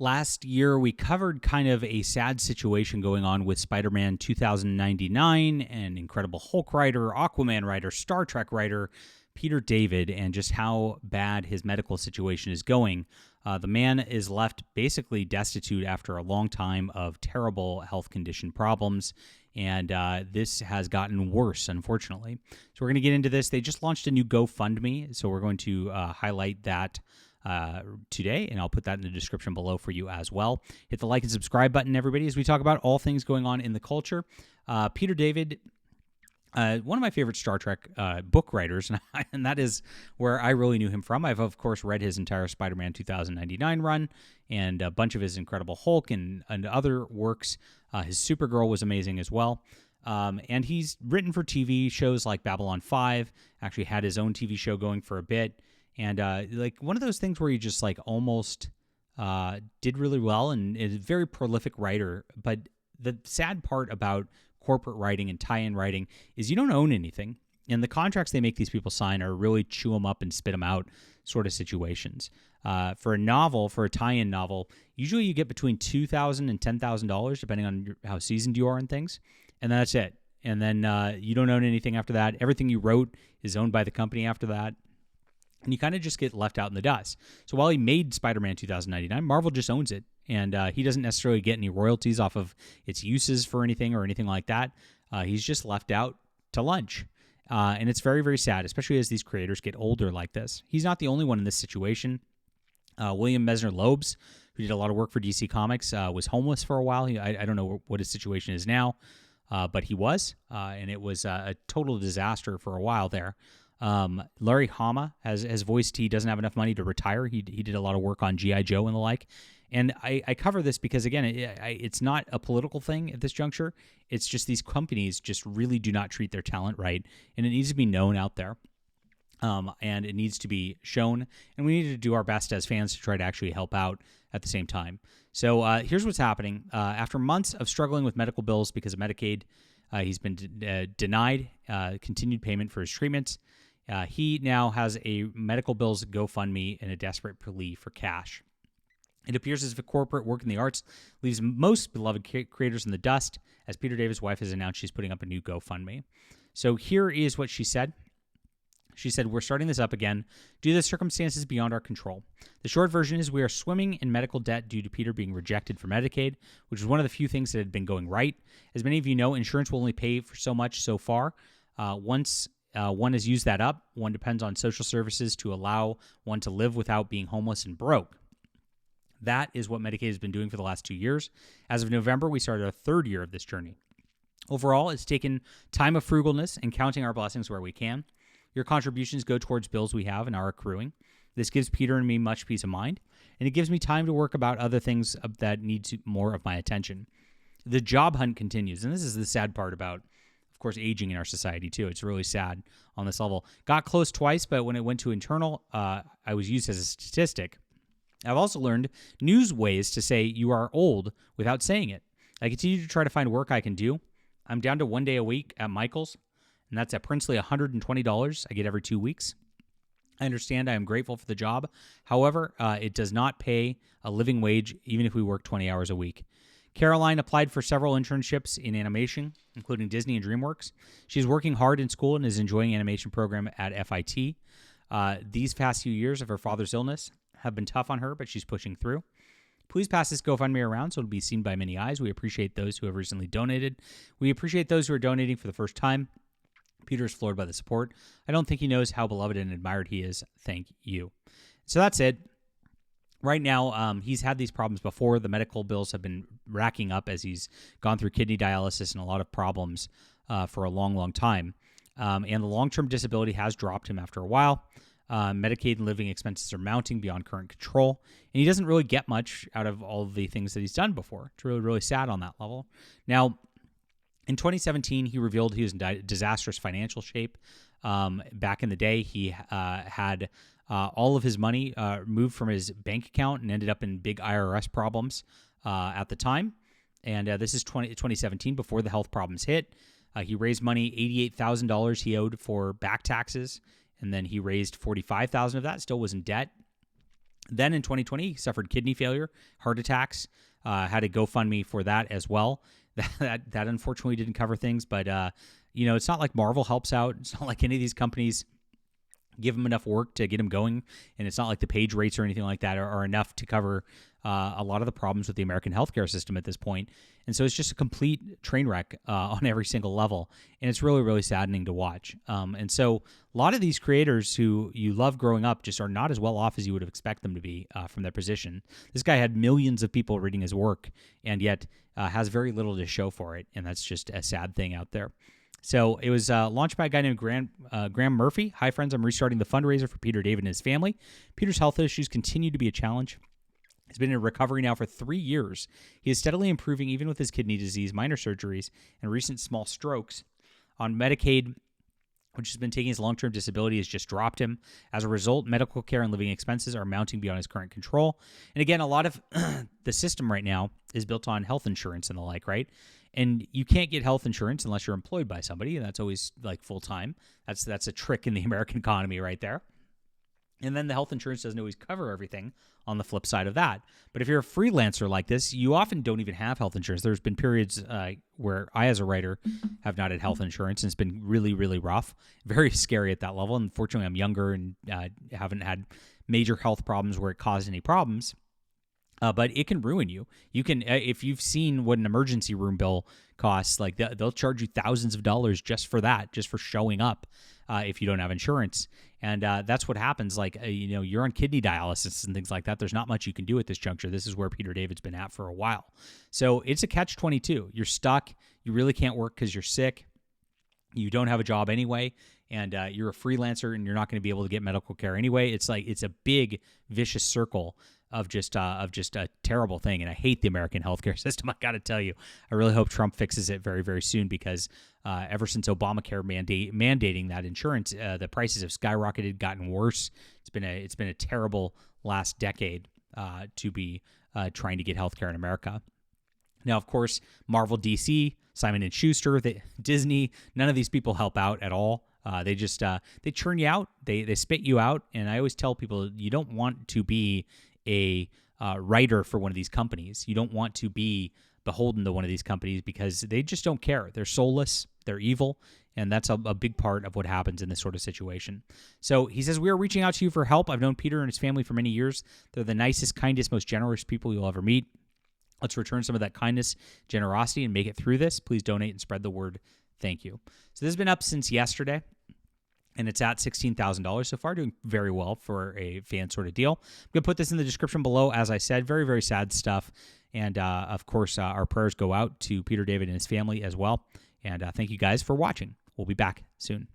Last year, we covered kind of a sad situation going on with Spider-Man 2099 and Incredible Hulk writer, Aquaman writer, Star Trek writer, Peter David, and just how bad his medical situation is going. The man is left basically destitute after a long time of terrible health condition problems, and this has gotten worse, unfortunately. So we're going to get into this. They just launched a new GoFundMe, so we're going to highlight that today, and I'll put that in the description below for you as well. Hit the like and subscribe button, everybody, as we talk about all things going on in the culture. Peter David, one of my favorite Star Trek book writers, and that is where I really knew him from. I've, of course, read his entire Spider-Man 2099 run and a bunch of his Incredible Hulk and other works. His Supergirl was amazing as well. And he's written for TV shows like Babylon 5, actually had his own TV show going for a bit. And like one of those things where you just like almost did really well and is a very prolific writer. But the sad part about corporate writing and tie-in writing is you don't own anything. And the contracts they make these people sign are really chew them up and spit them out sort of situations. For a novel, for a tie-in novel, usually you get between $2,000 and $10,000 depending on how seasoned you are and things. And that's it. And then you don't own anything after that. Everything you wrote is owned by the company after that. And you kind of just get left out in the dust. So while he made Spider-Man 2099, Marvel just owns it. And he doesn't necessarily get any royalties off of its uses for anything or anything like that. He's just left out to lunch. And it's very, very sad, especially as these creators get older like this. He's not the only one in this situation. William Messner-Loebs, who did a lot of work for DC Comics, was homeless for a while. I don't know what his situation is now, but he was. And it was a total disaster for a while there. Larry Hama has voiced he doesn't have enough money to retire. He did a lot of work on G.I. Joe and the like. And I cover this because, again, it's not a political thing at this juncture. It's just these companies just really do not treat their talent right. And it needs to be known out there. And it needs to be shown. And we need to do our best as fans to try to actually help out at the same time. So here's what's happening. After months of struggling with medical bills because of Medicaid, he's been denied continued payment for his treatments. He now has a medical bills GoFundMe and a desperate plea for cash. It appears as if corporate work in the arts leaves most beloved creators in the dust, as Peter David's wife has announced she's putting up a new GoFundMe. So here is what she said. She said, "We're starting this up again due to the circumstances beyond our control. The short version is we are swimming in medical debt due to Peter being rejected for Medicaid, which is one of the few things that had been going right. As many of you know, insurance will only pay for so much so far. Once one has used that up, one depends on social services to allow one to live without being homeless and broke. That is what Medicaid has been doing for the last 2 years. As of November, we started our third year of this journey. Overall, it's taken time of frugalness and counting our blessings where we can. Your contributions go towards bills we have and are accruing. This gives Peter and me much peace of mind, and it gives me time to work about other things that need more of my attention. The job hunt continues, and this is the sad part about, of course, aging in our society, too. It's really sad on this level. Got close twice, but when it went to internal, I was used as a statistic. I've also learned new ways to say you are old without saying it. I continue to try to find work I can do. I'm down to 1 day a week at Michael's, and that's at princely $120 I get every 2 weeks. I understand I am grateful for the job. However, it does not pay a living wage even if we work 20 hours a week. Caroline applied for several internships in animation, including Disney and DreamWorks. She's working hard in school and is enjoying animation program at FIT. These past few years of her father's illness have been tough on her, but she's pushing through. Please pass this GoFundMe around so it'll be seen by many eyes. We appreciate those who have recently donated. We appreciate those who are donating for the first time. Peter is floored by the support. I don't think he knows how beloved and admired he is. Thank you." So that's it. Right now, he's had these problems before. The medical bills have been racking up as he's gone through kidney dialysis and a lot of problems for a long, long time. And the long-term disability has dropped him after a while. Medicaid and living expenses are mounting beyond current control, and he doesn't really get much out of all of the things that he's done before. It's really, really sad on that level. Now, in 2017, he revealed he was in disastrous financial shape. Back in the day, he had all of his money moved from his bank account and ended up in big IRS problems at the time. And this is 2017, before the health problems hit. He raised money, $88,000 he owed for back taxes, and then he raised $45,000 of that, still was in debt. Then in 2020, he suffered kidney failure, heart attacks, had a GoFundMe for that as well. That unfortunately didn't cover things, but it's not like Marvel helps out. It's not like any of these companies give him enough work to get him going, and it's not like the page rates or anything like that are enough to cover a lot of the problems with the American healthcare system at this point. And so it's just a complete train wreck on every single level, and it's really, really saddening to watch. And so a lot of these creators who you love growing up just are not as well off as you would have expected them to be from their position. This guy had millions of people reading his work, and yet has very little to show for it, and that's just a sad thing out there. So it was launched by a guy named Graham Murphy. Hi, friends. I'm restarting the fundraiser for Peter David and his family. Peter's health issues continue to be a challenge. He's been in recovery now for 3 years. He is steadily improving even with his kidney disease, minor surgeries, and recent small strokes. On Medicaid, which has been taking his long-term disability, has just dropped him. As a result, medical care and living expenses are mounting beyond his current control. And again, a lot of the system right now is built on health insurance and the like, right? And you can't get health insurance unless you're employed by somebody, and that's always like full-time. That's a trick in the American economy right there. And then the health insurance doesn't always cover everything on the flip side of that. But if you're a freelancer like this, you often don't even have health insurance. There's been periods where I, as a writer, have not had health insurance, and it's been really, really rough, very scary at that level. Unfortunately, I'm younger and haven't had major health problems where it caused any problems. But it can ruin you. You can, if you've seen what an emergency room bill costs, like they'll charge you thousands of dollars just for that, just for showing up if you don't have insurance. And that's what happens. Like, you're on kidney dialysis and things like that. There's not much you can do at this juncture. This is where Peter David's been at for a while. So it's a catch-22. You're stuck. You really can't work because you're sick. You don't have a job anyway, and you're a freelancer, and you're not going to be able to get medical care anyway. It's like it's a big vicious circle of just a terrible thing. And I hate the American healthcare system. I got to tell you, I really hope Trump fixes it very, very soon, because ever since Obamacare mandating that insurance, the prices have skyrocketed, gotten worse. It's been a terrible last decade to be trying to get healthcare in America. Now, of course, Marvel, DC, Simon & Schuster, Disney, none of these people help out at all. They just they churn you out, they spit you out. And I always tell people, you don't want to be a writer for one of these companies. You don't want to be beholden to one of these companies, because they just don't care. They're soulless, they're evil, and that's a big part of what happens in this sort of situation. So he says, we are reaching out to you for help. I've known Peter and his family for many years. They're the nicest, kindest, most generous people you'll ever meet. Let's return some of that kindness, generosity, and make it through this. Please donate and spread the word. Thank you. So this has been up since yesterday, and it's at $16,000 so far, doing very well for a fan sort of deal. I'm going to put this in the description below. As I said, very, very sad stuff. And, of course, our prayers go out to Peter David and his family as well. And thank you guys for watching. We'll be back soon.